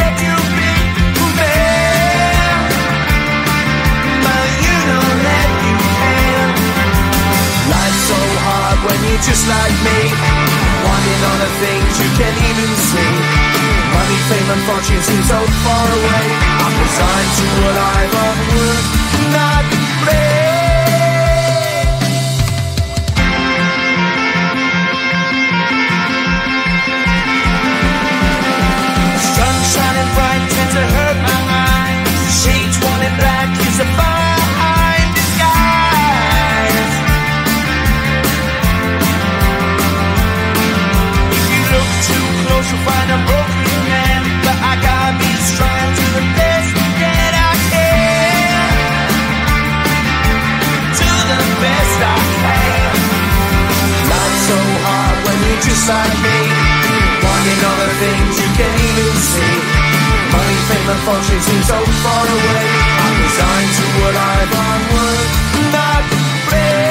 let you be man, but you don't let you can. Life's so hard when you're just like me, wanting all the things you can't even see. Money, fame and fortune seem so far away. I'm resigned to what I've unworked, not play. Sun shining bright tends to hurt my mind. Shades worn in black is a fine disguise. If you look too close you'll find a broken man, but I gotta be strong to the best that I can. To the best I can. Life's so hard when you're just like me, wanting all the things you can't even see. Money, fame and fortune seem so far away. I'm resigned to what I've unworked, not play.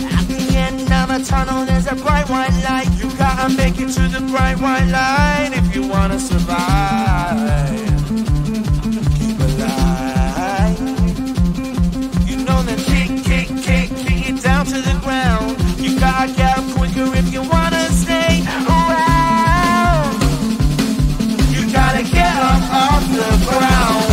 At the end of a tunnel there's a bright white light. You gotta make it to the bright white light if you wanna survive. Keep alive. You know that kick it down to the ground. You gotta get up quicker if you wanna stay around. You gotta get up off the ground.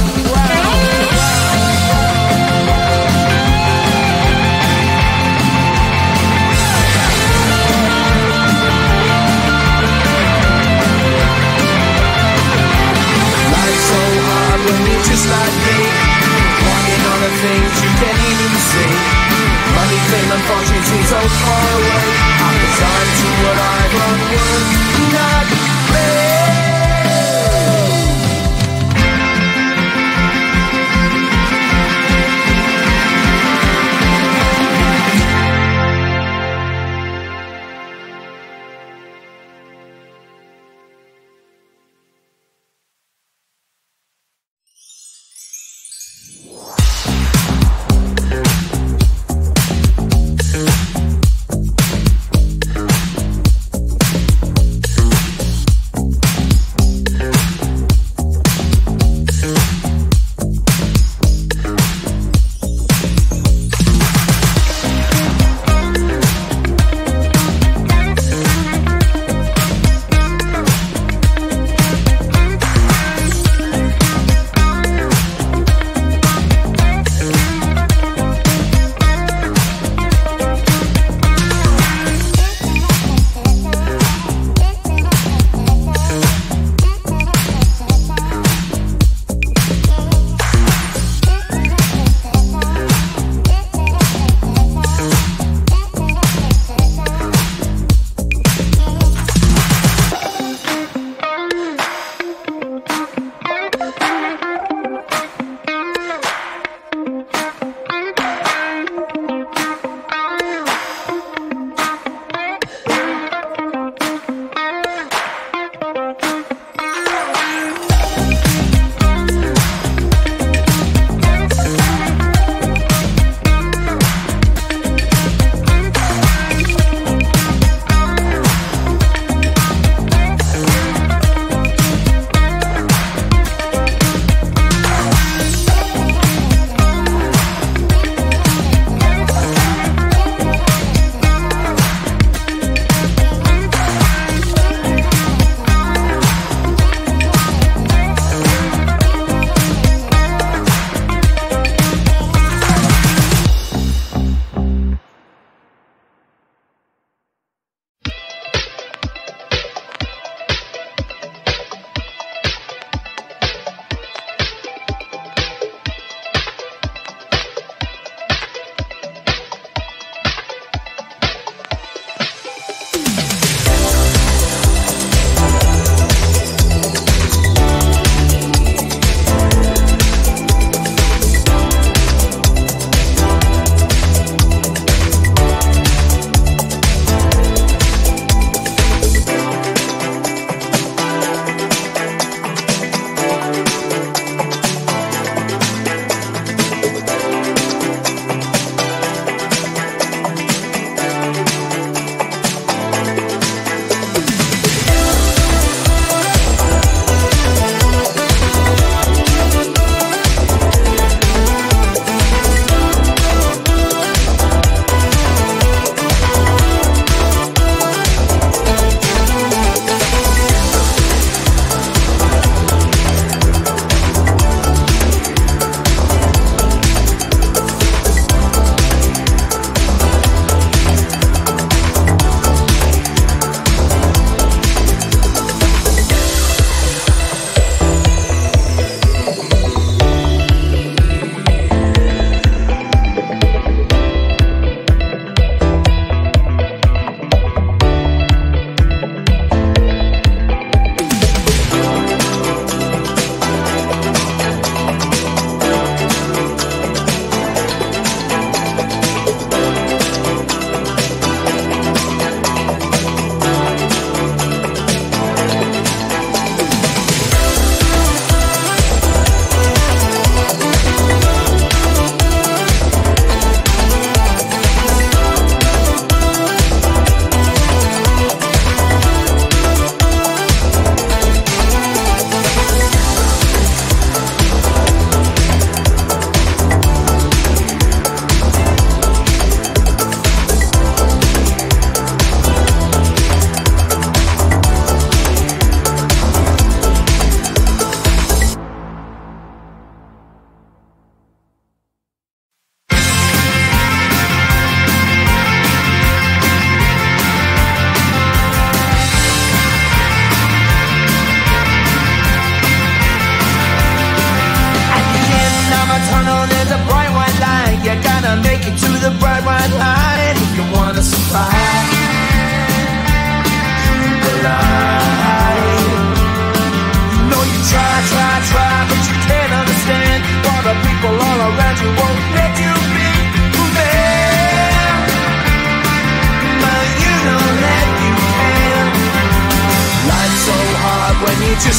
Life's so hard when you're just like me, wanting all the things you can't even see. Money, fame and fortune seem so far away. I'm resigned to what I've unworked, not play.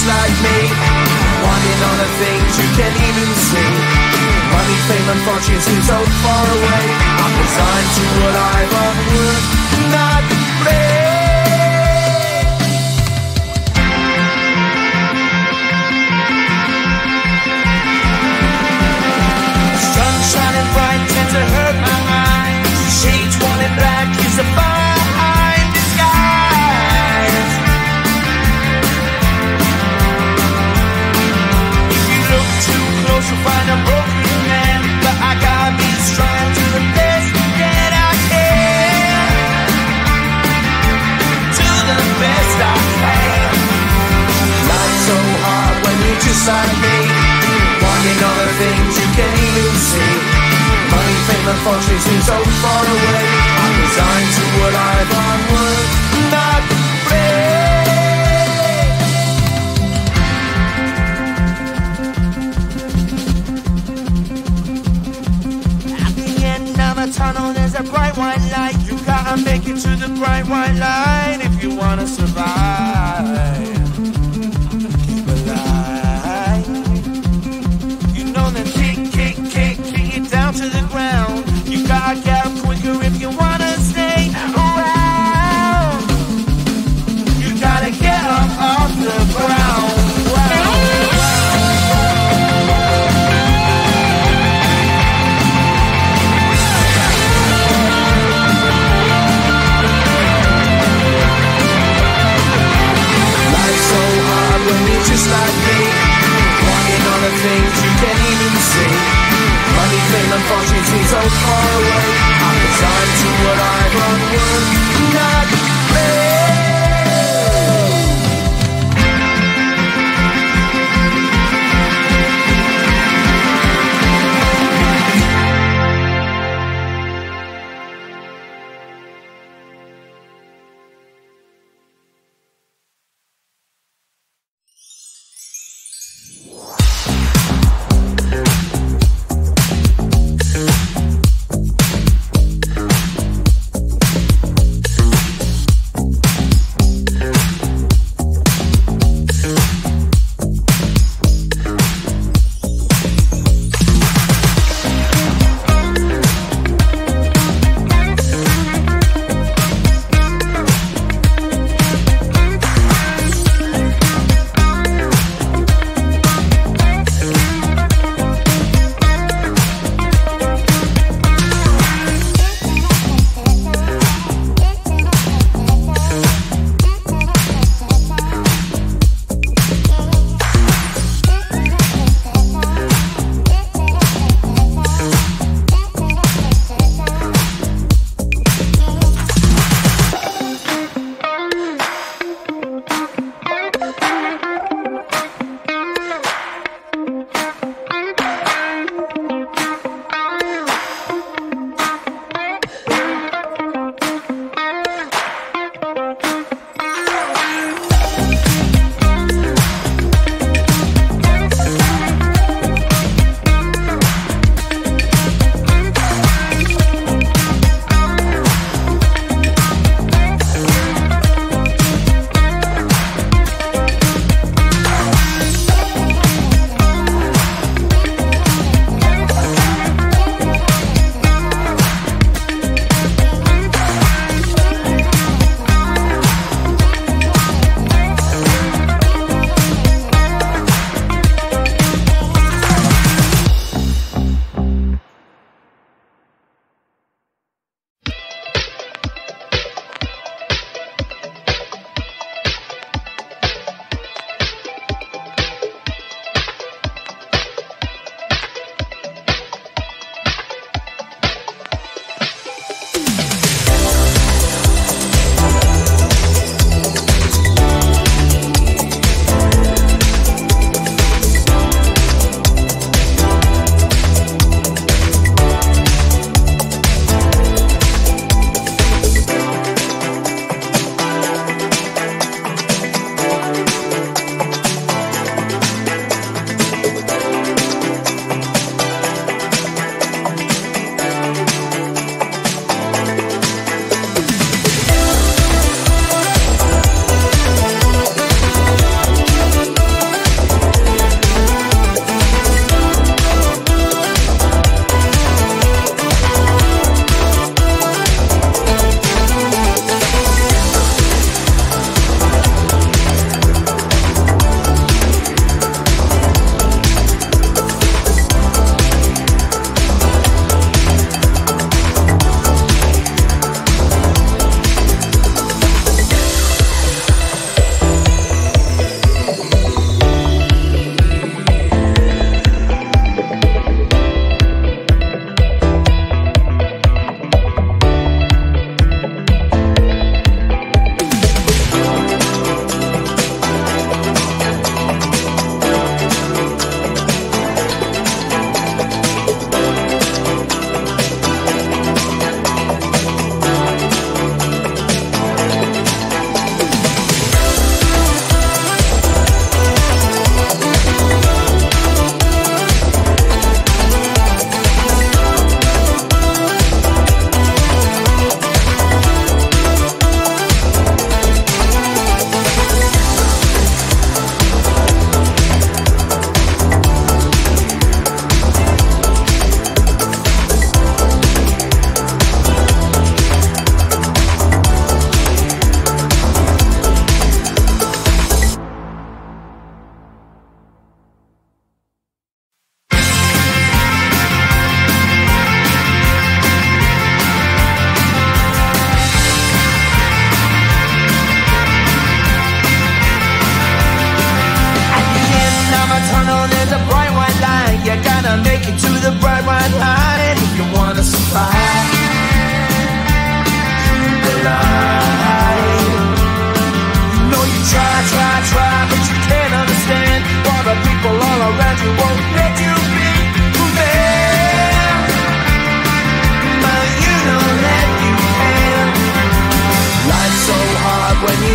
just like me, wanting all the things you can't even see. Money, fame and fortune seem so far away. I'm resigned to what I've unworked, not play. Sun shining bright tends to hurt my mind. Shades worn in black is a fine disguise. If you look too close you'll find a broken man, but I gotta be strong to the best that I can. To the best I can. Life's so hard when you're just like me, wanting all the things you can't even see. Money, fame and fortune seem so far away. I'm resigned to what I've unworked, not play. At the end of a tunnel there's a bright white light. You gotta make it to the bright white light if you wanna survive. Keep alive. You know that kick it down to the ground. You gotta get up quicker if you wanna stay around. You gotta get up off the ground.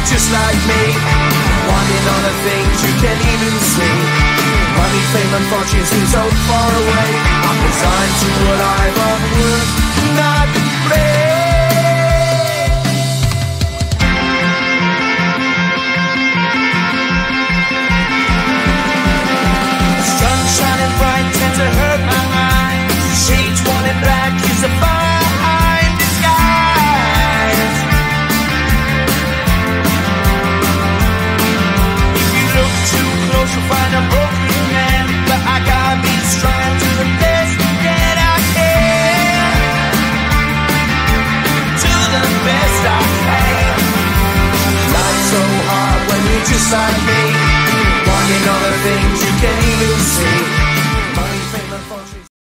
just like me, wanting all the things you can't even see. Money, fame and fortune seem so far away. I'm resigned to what I've of would not break. Sun shining bright tends to hurt my mind. Shades worn in black is a fine disguise. If you look too close you'll find a broken man, but I gotta be strong to the best that I can. To the best I can. Life's so hard when you're just like me, wanting all the things